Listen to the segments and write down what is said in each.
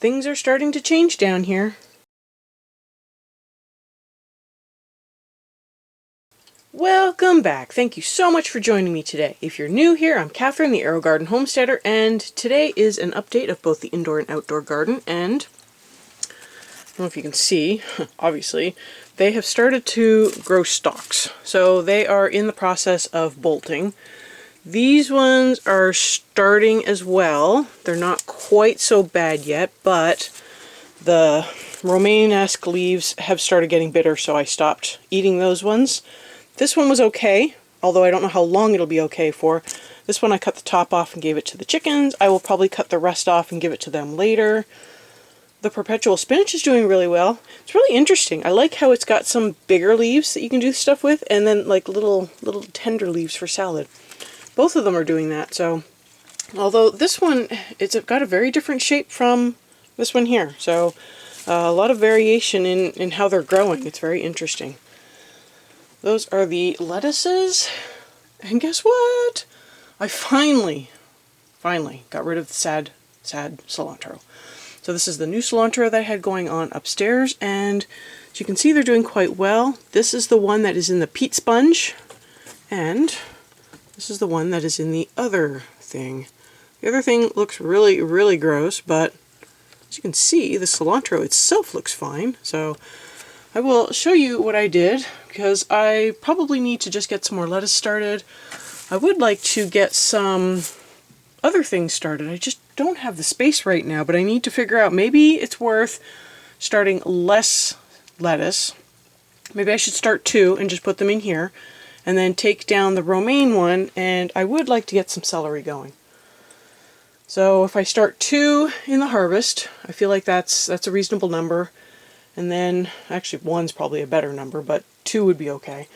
things are starting to change down here. Welcome back. Thank you so much for joining me today. If you're new here, I'm Kathryn, the Aerogarden Homesteader, and today is an update of both the indoor and outdoor garden, and I don't know if you can see, obviously, they have started to grow stalks. So they are in the process of bolting. These ones are starting as well. They're not quite so bad yet, but the romaine-esque leaves have started getting bitter, so I stopped eating those ones. This one was okay, although I don't know how long it'll be okay for. This one I cut the top off and gave it to the chickens. I will probably cut the rest off and give it to them later. The perpetual spinach is doing really well. It's really interesting. I like how it's got some bigger leaves that you can do stuff with, and then like little tender leaves for salad. Both of them are doing that. So, although this one, it's got a very different shape from this one here. So, a lot of variation in how they're growing. It's very interesting. Those are the lettuces, and guess what? I finally got rid of the sad cilantro. So this is the new cilantro that I had going on upstairs, and as you can see, they're doing quite well. This is the one that is in the peat sponge, and this is the one that is in the other thing. The other thing looks really, really gross, but as you can see, the cilantro itself looks fine. So I will show you what I did, because I probably need to just get some more lettuce started. I would like to get some other things started. I just don't have the space right now, but I need to figure out, maybe it's worth starting less lettuce. Maybe I should start 2 and just put them in here, and then take down the romaine one, and I would like to get some celery going. So if I start 2 in the harvest, I feel like that's a reasonable number. And then, actually 1's probably a better number, but 2 would be okay.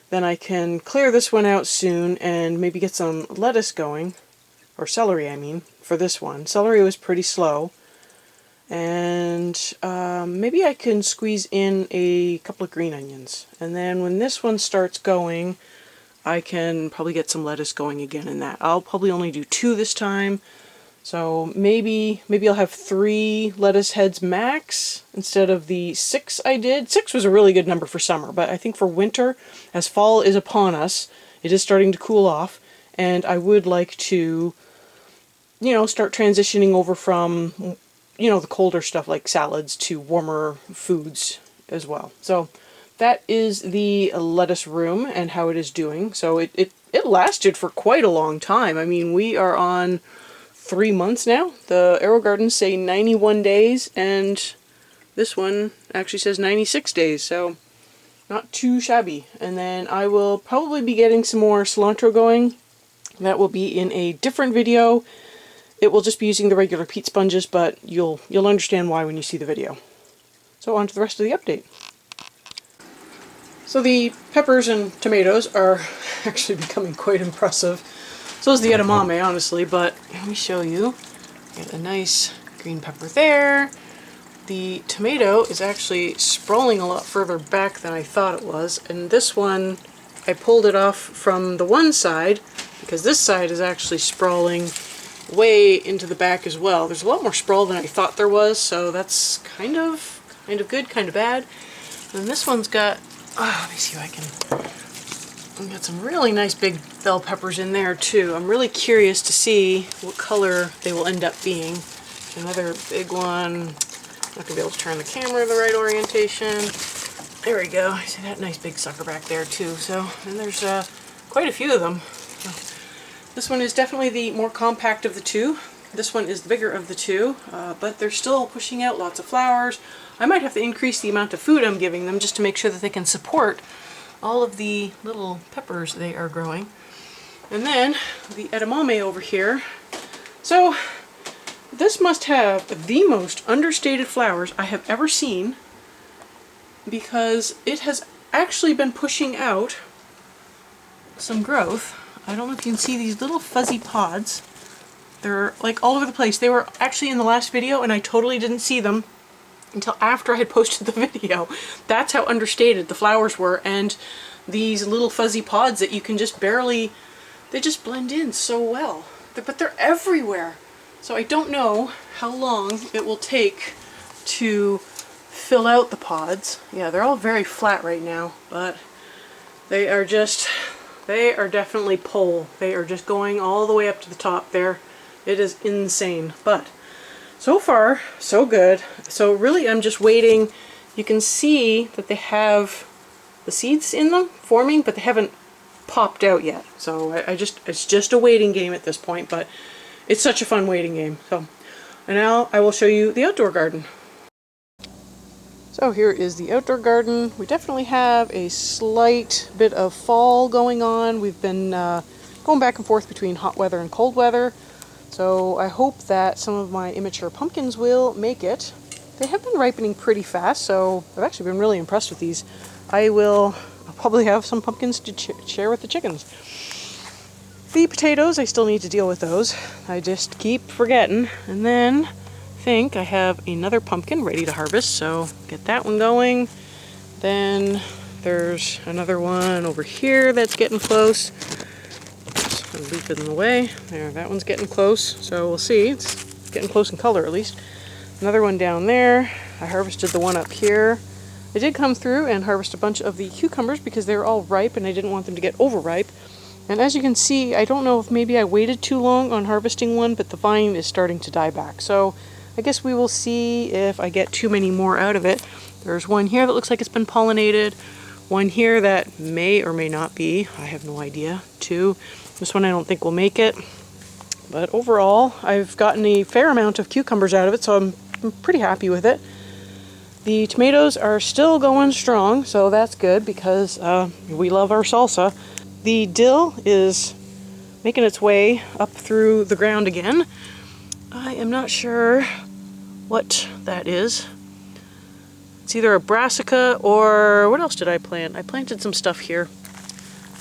Then I can clear this one out soon and maybe get some lettuce going, or celery I mean, for this one. Celery was pretty slow. And maybe I can squeeze in a couple of green onions. And then when this one starts going, I can probably get some lettuce going again in that. I'll probably only do 2 this time. So maybe I'll have 3 lettuce heads max instead of the 6 I did. 6 was a really good number for summer, but I think for winter, as fall is upon us, it is starting to cool off, and I would like to, start transitioning over from, the colder stuff like salads to warmer foods as well. So that is the lettuce room and how it is doing. So it lasted for quite a long time. I mean, we are on 3 months now. The Aerogardens say 91 days, and this one actually says 96 days, so not too shabby. And then I will probably be getting some more cilantro going. That will be in a different video. It will just be using the regular peat sponges, but you'll understand why when you see the video. So on to the rest of the update. So the peppers and tomatoes are actually becoming quite impressive. So is the edamame, honestly, but let me show you. Get a nice green pepper there. The tomato is actually sprawling a lot further back than I thought it was, and this one, I pulled it off from the one side, because this side is actually sprawling way into the back as well. There's a lot more sprawl than I thought there was, so that's kind of good, kind of bad. And this one's got, let me see if I can... We've got some really nice big bell peppers in there too. I'm really curious to see what color they will end up being. Another big one. Not going to be able to turn the camera the right orientation. There we go. I see that nice big sucker back there too. So, and there's quite a few of them. This one is definitely the more compact of the two. This one is the bigger of the two, but they're still pushing out lots of flowers. I might have to increase the amount of food I'm giving them just to make sure that they can support all of the little peppers they are growing. And then the edamame over here. So this must have the most understated flowers I have ever seen, because it has actually been pushing out some growth. I don't know if you can see these little fuzzy pods. They're like all over the place. They were actually in the last video and I totally didn't see them until after I had posted the video. That's how understated the flowers were, and these little fuzzy pods that you can just barely, they just blend in so well. But they're everywhere. So I don't know how long it will take to fill out the pods. Yeah, they're all very flat right now, but they are definitely pole. They are just going all the way up to the top there. It is insane, but so far, so good. So really I'm just waiting. You can see that they have the seeds in them forming, but they haven't popped out yet. So it's just a waiting game at this point, but it's such a fun waiting game. So, and now I will show you the outdoor garden. So here is the outdoor garden. We definitely have a slight bit of fall going on. We've been going back and forth between hot weather and cold weather. So I hope that some of my immature pumpkins will make it. They have been ripening pretty fast, so I've actually been really impressed with these. I'll probably have some pumpkins to share with the chickens. The potatoes, I still need to deal with those. I just keep forgetting. And then I think I have another pumpkin ready to harvest, so get that one going. Then there's another one over here that's getting close. Just gonna leave it in the way. There, that one's getting close, so we'll see. It's getting close in color at least. Another one down there. I harvested the one up here. I did come through and harvest a bunch of the cucumbers because they were all ripe and I didn't want them to get overripe. And as you can see, I don't know if maybe I waited too long on harvesting one, but the vine is starting to die back. So I guess we will see if I get too many more out of it. There's one here that looks like it's been pollinated. One here that may or may not be. I have no idea. Two. This one I don't think will make it. But overall, I've gotten a fair amount of cucumbers out of it, so I'm pretty happy with it. The tomatoes are still going strong, so that's good because we love our salsa. The dill is making its way up through the ground again. I am not sure what that is. It's either a brassica or what else did I plant? I planted some stuff here.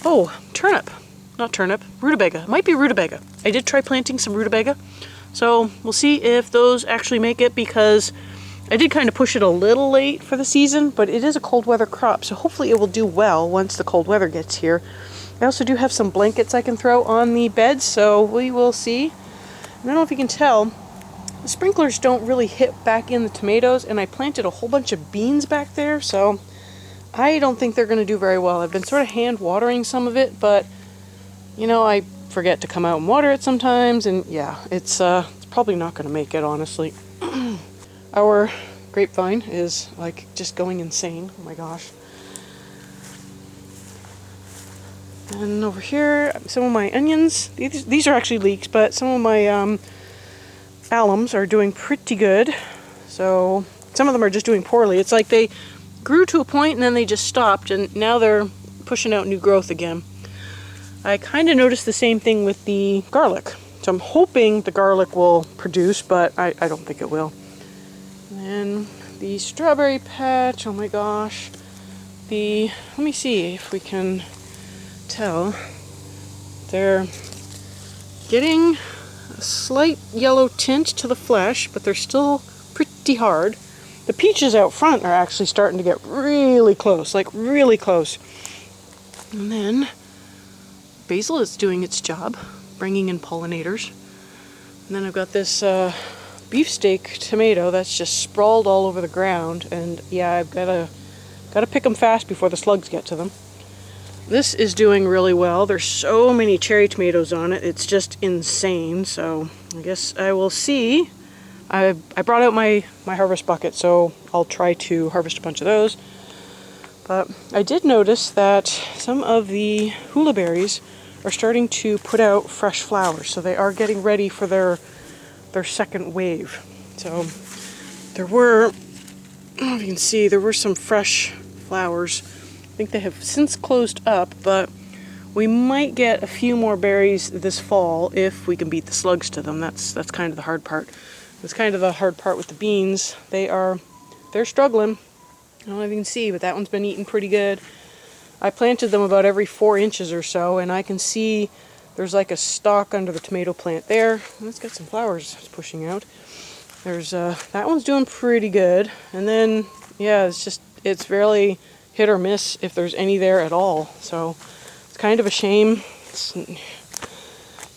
Oh, turnip. Not turnip, rutabaga. It might be rutabaga. I did try planting some rutabaga. So we'll see if those actually make it because I did kind of push it a little late for the season, but it is a cold weather crop, so hopefully it will do well once the cold weather gets here. I also do have some blankets I can throw on the beds, so we will see. I don't know if you can tell, the sprinklers don't really hit back in the tomatoes, and I planted a whole bunch of beans back there, so I don't think they're going to do very well. I've been sort of hand watering some of it, but you know, I forget to come out and water it sometimes, and yeah, it's probably not going to make it, honestly. Our grapevine is like just going insane. Oh my gosh. And over here, some of my onions, these are actually leeks, but some of my alums are doing pretty good. So some of them are just doing poorly. It's like they grew to a point and then they just stopped, and now they're pushing out new growth again. I kind of noticed the same thing with the garlic. So I'm hoping the garlic will produce, but I don't think it will. And the strawberry patch, oh my gosh. Let me see if we can tell. They're getting a slight yellow tint to the flesh, but they're still pretty hard. The peaches out front are actually starting to get really close, like really close. And then basil is doing its job, bringing in pollinators. And then I've got this beefsteak tomato that's just sprawled all over the ground, and yeah, I've gotta pick them fast before the slugs get to them. This is doing really well. There's so many cherry tomatoes on it, it's just insane. So I guess I will see. I brought out my harvest bucket, so I'll try to harvest a bunch of those. But I did notice that some of the hula berries are starting to put out fresh flowers, so they are getting ready for their second wave. So there were, I don't know if you can see, there were some fresh flowers. I think they have since closed up, but we might get a few more berries this fall if we can beat the slugs to them. That's kind of the hard part. It's kind of the hard part with the beans. They're struggling. I don't know if you can see, but that one's been eating pretty good. I planted them about every 4 inches or so, and I can see there's like a stalk under the tomato plant there. It's got some flowers it's pushing out. There's that one's doing pretty good. And then, yeah, it's really hit or miss if there's any there at all. So it's kind of a shame.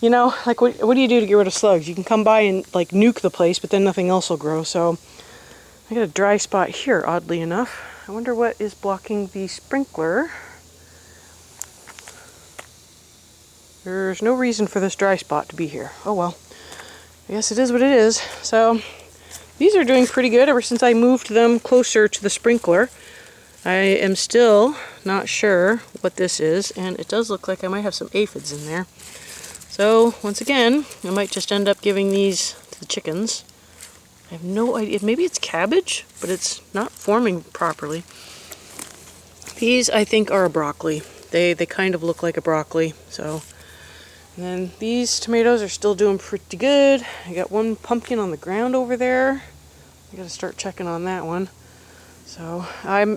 you know, like what do you do to get rid of slugs? You can come by and like nuke the place, but then nothing else will grow. So I got a dry spot here, oddly enough. I wonder what is blocking the sprinkler. There's no reason for this dry spot to be here. Oh well, I guess it is what it is. So these are doing pretty good ever since I moved them closer to the sprinkler. I am still not sure what this is, and it does look like I might have some aphids in there. So once again, I might just end up giving these to the chickens. I have no idea. Maybe it's cabbage, but it's not forming properly. These, I think, are a broccoli. They kind of look like a broccoli. So, and then these tomatoes are still doing pretty good. I got one pumpkin on the ground over there. I got to start checking on that one. So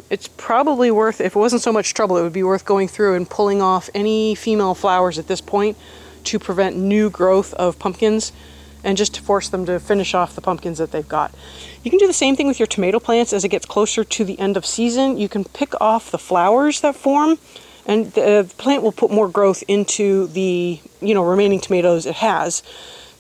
it's probably worth, if it wasn't so much trouble, it would be worth going through and pulling off any female flowers at this point to prevent new growth of pumpkins and just to force them to finish off the pumpkins that they've got. You can do the same thing with your tomato plants as it gets closer to the end of season. You can pick off the flowers that form, and the plant will put more growth into the remaining tomatoes it has.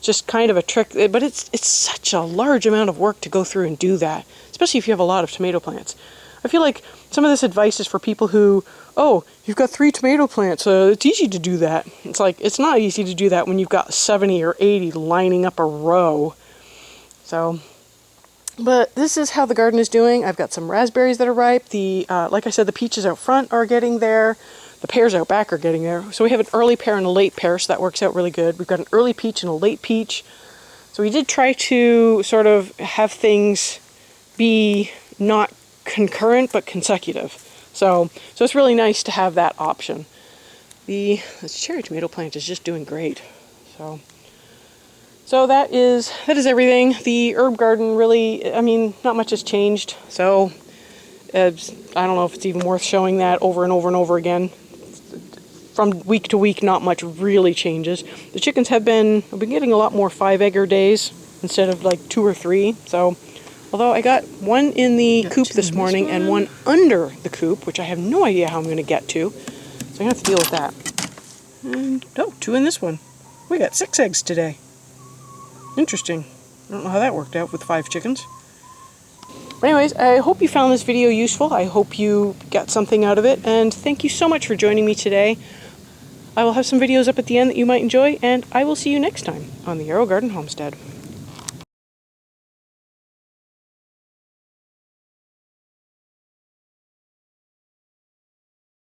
Just kind of a trick, but it's such a large amount of work to go through and do that, especially if you have a lot of tomato plants. I feel like some of this advice is for people who, oh, you've got 3 tomato plants, so it's easy to do that. It's like, it's not easy to do that when you've got 70 or 80 lining up a row. So, but this is how the garden is doing. I've got some raspberries that are ripe. Like I said, the peaches out front are getting there. The pears out back are getting there. So we have an early pear and a late pear, so that works out really good. We've got an early peach and a late peach. So we did try to sort of have things be not concurrent, but consecutive. So it's really nice to have that option. This cherry tomato plant is just doing great. So that is everything. The herb garden really, I mean, not much has changed. So I don't know if it's even worth showing that over and over and over again. From week to week, not much really changes. The chickens have been getting a lot more 5-egger days instead of like 2 or 3. So, although I got one in the coop this morning and one under the coop, which I have no idea how I'm going to get to. So I'm going to have to deal with that. And, oh, 2 in this one. We got 6 eggs today. Interesting. I don't know how that worked out with 5 chickens. But anyways, I hope you found this video useful. I hope you got something out of it. And thank you so much for joining me today. I will have some videos up at the end that you might enjoy, and I will see you next time on the Aerogarden Homestead.